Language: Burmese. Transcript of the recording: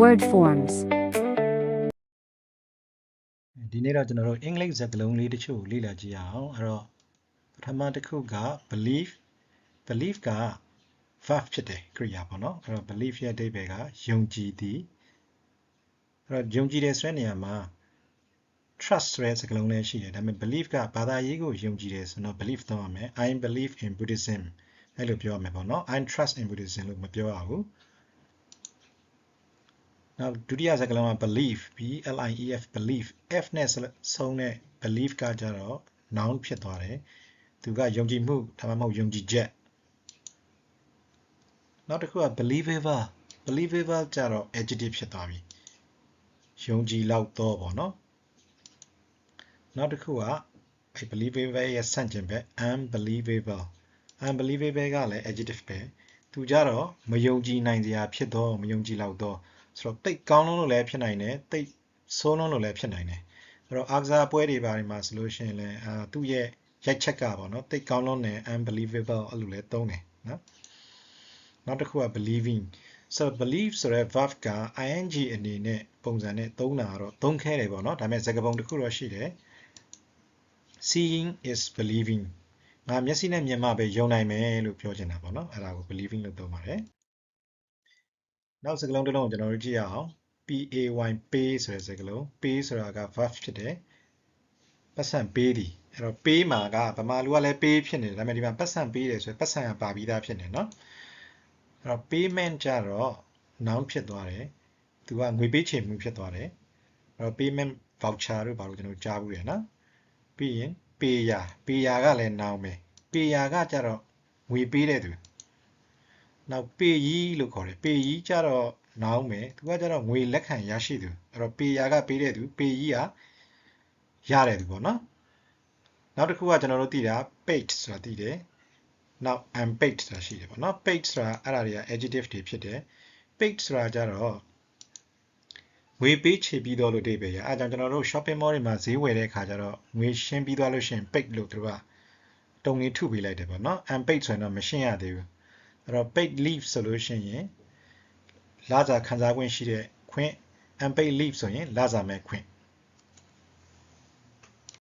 Word forms. ဒီနေ့တော့ကျွန်တော်တို့အင်္ဂလိပ်စကားလုံးလေးတချို့လေ့လာကြည့်အောင်အဲ့တော့ပထမတစ်ခုက believe က verb ဖြစ်တယ်ကရိယာပေါ့နော်အဲ့တော့ believe ရဲ့အဓိပ္ပာယ်ကယုံကြည်သည်အဲ့တော့ယုံကြည်တယ်ဆိုတဲ့နေရာမှာ trust ဆိုတဲ့စကားလုံးလည်းရှိတယ်ဒါပေမဲ့ believe ကဘာသာရေးကိုယုံကြည်တယ်ဆိုတော့ believe သုံးရမယ် I believe in Buddhism အဲ့လိုပြောရမယ်ပေါ့နော် I trust in Buddhism လို့မပြောရဘူးနောက်ဒုတိယစကားလုံးက believe believe f နဲ့ဆုံးတဲ့ believe ကကြတော့ noun ဖြစ်သွားတယ်သူကယုံကြည်မှုဒါမှမဟုတ်ယုံကြည်ချက်နောက်တစ်ခုက believable ကြတော့ adjective ဖြစ်သွားပြီယုံကြည်လောက်တော့ပေါ့နော်နောက်တစ်ခုက believable ရဲ့ဆန့်ကျင်ဘက် unbelievable ကလည်း adjective ပဲသူကြတော့မယုံကြည်နိုင်စရာဖြစ်တော့မယုံကြည်လောက်တော့ဆိုတော့တိတ်ကောင်းလုံးလို့လည်းဖြစ်နိုင်တယ်တိတ်ဆိုးလုံးလို့လည်းဖြစ်နိုင်တယ်အဲ့တော့အားကစားပွဲတွေပါတယ်မှာဆိုလို့ရှိရင်လည်းသူ့ရဲ့ရိုက်ချက်ကပေါ့နော်တိတ်ကောင်းလုံးနဲ့ unbelievable အဲ့လိုလည်းသုံးတယ်နော်နောက်တစ်ခုက believing ဆိုတော့ believe ဆိုတဲ့ verb က ing အနေနဲ့ပုံစံနဲ့သုံးတာတော့သုံးခဲတယ်ပေါ့နော်ဒါပေမဲ့စကားပုံတစ်ခုတော့ရှိတယ် seeing is believing ငါမျက်စိနဲ့မြင်မှပဲယုံနိုင်မယ်လို့ပြောချင်တာပေါ့နော်အဲ့ဒါကို believing လို့သုံးပါတယ်နောက်စကားလုံးတစ်လုံးကိုကျွန်တော်တို့ကြည့်ရအောင် pay ဆိုတဲ့စကားလုံး pay ဆိုတာက verb ဖြစ်တယ်ပတ်စံပေးသည်အဲ့တော့ pay မှာကဗမာလူကလည်း pay ဖြစ်နေတယ်ဒါပေမဲ့ဒီမှာပတ်စံပေးတယ်ဆိုရင်ပတ်စံကပါပြီးသားဖြစ်နေเนาะအဲ့တော့ payment ကြတော့ noun ဖြစ်သွားတယ်သူကငွေပေးချေမှုဖြစ်သွားတယ်အဲ့တော့ payment voucher တို့ဘာလို့ကျွန်တော်ကြားဘူးရယ်နော်ပြီးရင် payer ကလည်း noun ပဲ payer ကကြတော့ငွေပေးတဲ့သူနောက် payee လို့ခေါ်တယ် payee ကြတော့ noun ပဲသူကကြတော့ငွေလက်ခံရရှိသူအဲ့တော့ payer ကပေးတဲ့သူ payee ကရတယ်သူပေါ့နော်နောက်တစ်ခုကကျွန်တော်တို့သိတာ paid ဆိုတာသိတယ်နောက် unpaid ဆိုတာရှိတယ်ပေါ့နော် paid ဆိုတာအဲ့ဒါတွေက adjective တွေဖြစ်တယ် paid ဆိုတာကြတော့ငွေပေးချေပြီးတော့လို့အဓိပ္ပာယ်ရအဲဒါကြောင့်ကျွန်တော်တို့ shopping mall တွေမှာဈေးဝယ်တဲ့အခါကျတော့ငွေရှင်းပြီးသွားလို့ရှိရင် paid လို့သူကတုံငင်းထုပေးလိုက်တယ်ပေါ့နော် unpaid ဆိုရင်တော့မရှင်းရသေးဘူးအဲ့တော့ paid leave ဆိုလို့ရှိရင်လစာခံစားခွင့်ရှိတဲ့ခွင့် unpaid leave ဆိုရင်လစာမဲ့ခွင့်